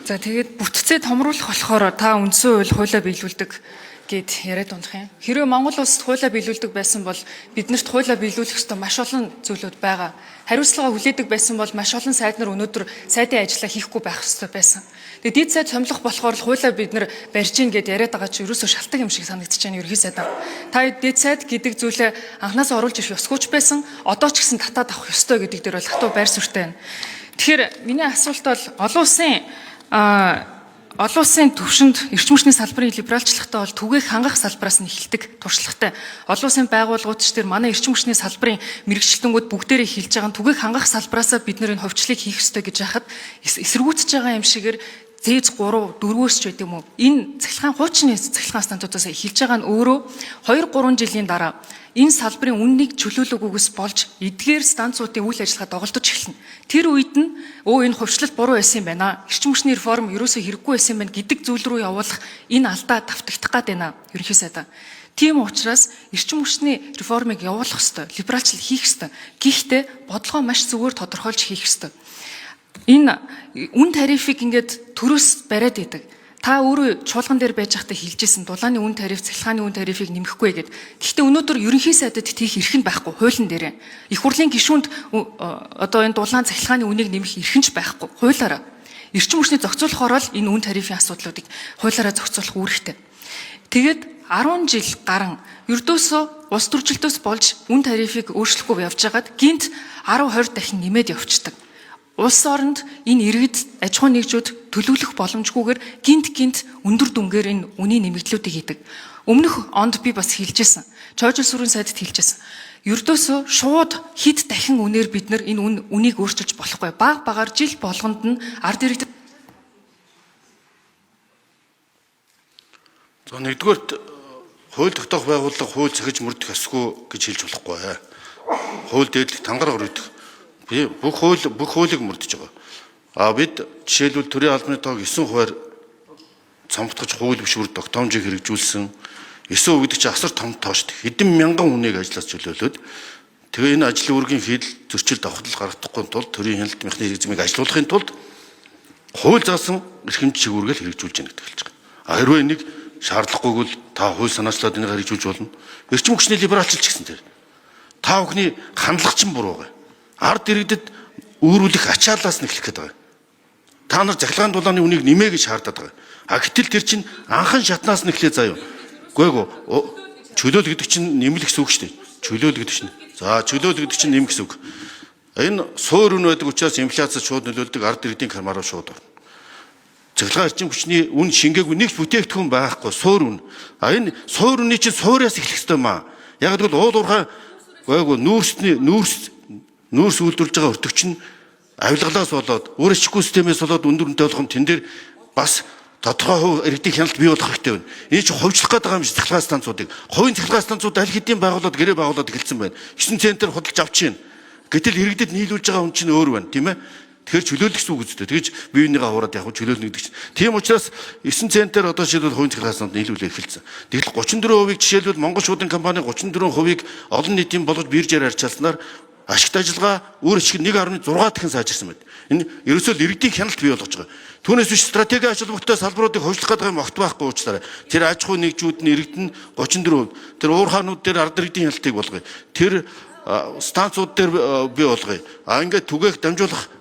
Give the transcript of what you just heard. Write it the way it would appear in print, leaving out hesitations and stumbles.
За тэгээд бүтцээ томруулах болохоор та үндсэн хуулиа биелүүлдэг гэд яриад унах юм. Хэрвээ Монгол улсад хуулиа биелүүлдэг байсан бол биднэрт хуулиа биелүүлэх ёстой маш олон зүйлүүд байгаа. Хариуцлага хүлээдэг байсан бол маш олон сайд нар өнөөдөр сайдын ажлаа хийхгүй байх ёстой байсан. Тэгээд дид сайд сомлох болохоор хуулиа бид нар барьж ийн гэд яриад байгаа чи ерөөсөө шалтгаан юм шиг санагдаж байна ерхий сайд. Та дид сайд гэдэг зүйлээ анханаас оруулж ирэх ёсгүйч байсан. Одоо ч гэсэн татаад авах ёстой гэдэг дээр бол хатуу байр суурьтай байна. Тэгэхээр миний асуулт бол олон улсын төвшөнд эрчим хүчний салбарын либералчлахтай бол түгээх хангах салбараас нь эхэлдэг туршлагатай. Олон улсын байгууллагууд ч тэр манай эрчим хүчний салбарын мэрэгчлэлтүүд бүгдээрээ хэлж байгаа нь түгээх хангах салбараасаа бид нэр ховчлыг хийх ёстой гэж яхад эсэргүүцэж байгаа юм шигээр зээз 3 4-өөс ч байд юм уу. Энэ цахилгаан хуучны цахилгаан станцуудаас эхэлж байгаа нь өөрөө 2-3 жилийн дараа энэ салбарын үннийг чөлөөлөгөөс болж эдгээр станцуудын үйл ажиллагаа доголдож эхэлнэ. Тэр үед нь энэ хувьчлал буруу байсан юм байна. Эрчим хүчний реформ ерөөсөө хэрэггүй байсан юм байна гэдэг зүйл рүү явуулах энэ алдаа давтагдах гад байна. Ерөнхий сайдаа. Тийм учраас эрчим хүчний реформыг явуулах ёстой, либералчлал хийх ёстой. Гэхдээ бодлогоо маш зүгээр тодорхойлж хийх ёстой. Энэ үн тарифыг ингээд төрөөс бариад идэг. Та өөрөө чуулган дээр байж байхдаа хэлжсэн дулааны үн тариф, цахилгааны үн тарифыг нэмэхгүй гэд. Гэхдээ өнөөдөр ерөнхий сайдад тийх эрх нь байхгүй хуулийн дээр. Их хурлын гишүүнд одоо энэ дулаан цахилгааны үнийг нэмэх эрх нь ч байхгүй хуулиараа. Эрчим хүчний зохицуулахоор л энэ үн тарифын асуудлуудыг хуулиараа зохицуулах үүрэгтэй. Тэгээд 10 жил гарan ердөөсөө улс төрчлөлтөөс болж үн тарифыг өөрчлөхгүй явж байгаад гинт 10-20 дахин нэмээд явцдаг. Улс оронд энэ иргэд аж ахуйн нэгжүүд төлөвлөх боломжгүйгээр гинт өндөр дүнгээр энэ үнийн нэмэгдлүүдийг хийдэг. Өмнөх онд би бас хэлжсэн. Чойжл сүрэн сайдд хэлжсэн. Ердөөсөө шууд хэд дахин үнээр бид нар энэ үнийг өөрчилж болохгүй. Багаар жил болгонд нь ард иргэд. За нэгдүгээрт хууль тогтоох байгууллага хууль цахиж мөрдөх ёсгүй гэж хэлж болохгүй. Хууль дээдлэх тангараг өргөдөх. Би бүх хуулийг мөрдөж байгаа. Бид жишээлбэл төрийн албаны тоог 9 хувиар цамхтгаж хууль бишвэр тогтоомжийг хэрэгжүүлсэн. 9% гэдэг чинь асар том тоо шүү дээ. Хэдэн мянган хүнийг ажлаас чөлөөлөөд тэгээ энэ ажлын үргийн хийдэл зөрчил давхтал гаргахдаггүй тулд төрийн хяналт механизмыг ажилуулахын тулд хууль заасан эрхэмж чигүүргээл хэрэгжүүлж яах гэдэг хэлж байгаа. Хэрвээ энийг шаардлагагүйг бол та хууль санаачлаад энийг хэрэгжүүлж болно. Эрчим хүчний либералчилж гэсэн тэр. Та бүхний хандлага чинь буруу байгаа. Ард иргэдэд өөрүүлэх ачааллаас нь эхлэх гэдэг. Та нар захилгаан дулааны үнийг нэмээ гэж шаардаад байгаа. Гэтэл тэр чинь анхан шатнаас нь эхлээ заяа. Үгүй чөлөөл гэдэг чинь нэмэлт гэсэн үг шүү дээ. Чөлөөл гэдэг чинь. За чөлөөл гэдэг чинь нэм гэсэн үг. Энэ суур үн байдаг учраас инфляцид шууд нөлөөлдөг ард иргэдийн кармаараа шууд орно. Захилгаан эрчим хүчний үн шингээгүй нэг бүтээгдэхүүн байхгүй суур үн. Энэ суур үнийн чинь суураас эхлэх ёстой маа. Яг тэгвэл уул уурхай нүүрс үйлдвэрлэж байгаа өртөгч нь авилгалаас болоод өөрчлөхгүй системээс болоод өндөр үнэтэй болгоом тэн дээр бас тодорхой хувь иргэдийн хяналт бий болох хэрэгтэй байна. Энэ чинь ховжлох гэдэг юм шиг цахилгаан станцуудыг. Хувийн цахилгаан станцууд аль хэдийн байгууллагууд гэрээ байгууллагууд эхэлсэн байна. 9 центр худалдаж авч байна. Гэтэл иргэдэд нийлүүлж байгаа хүн чинь өөр байна, тийм ээ? Тэгэхээр чөлөөлөх гэсэн үг үстэй. Тэгэж биеийнхээ хавраад яг чөлөөлнө гэдэг чинь. Тийм учраас 9 центр одоо жишээлбэл хувийн цахилгаан станцууд нийлүүлээ эхэлсэн. Тэгтэл 34% жишээлбэл Монгол шуудын компани 34% олон нийтийн болгож биржээр арчилснаар ашигт ажиллагаа өөр ашиг 1.6 дахин сайжирсан байна. Энэ ерөөсөө иргэдийн хяналт бий болгож байгаа. Түүнээс биш стратеги ажил бүхтэй салбаруудыг хөгжлөх гэдэг юм огт байхгүй уучлаарай. Тэр аж ахуй нэгжүүд нь иргэд нь 34%, тэр уурхаанууд дээр ард иргэдийн хяналтыг болгоё. Тэр станцууд дээр бий болгоё. Ингээд түгээх дамжуулах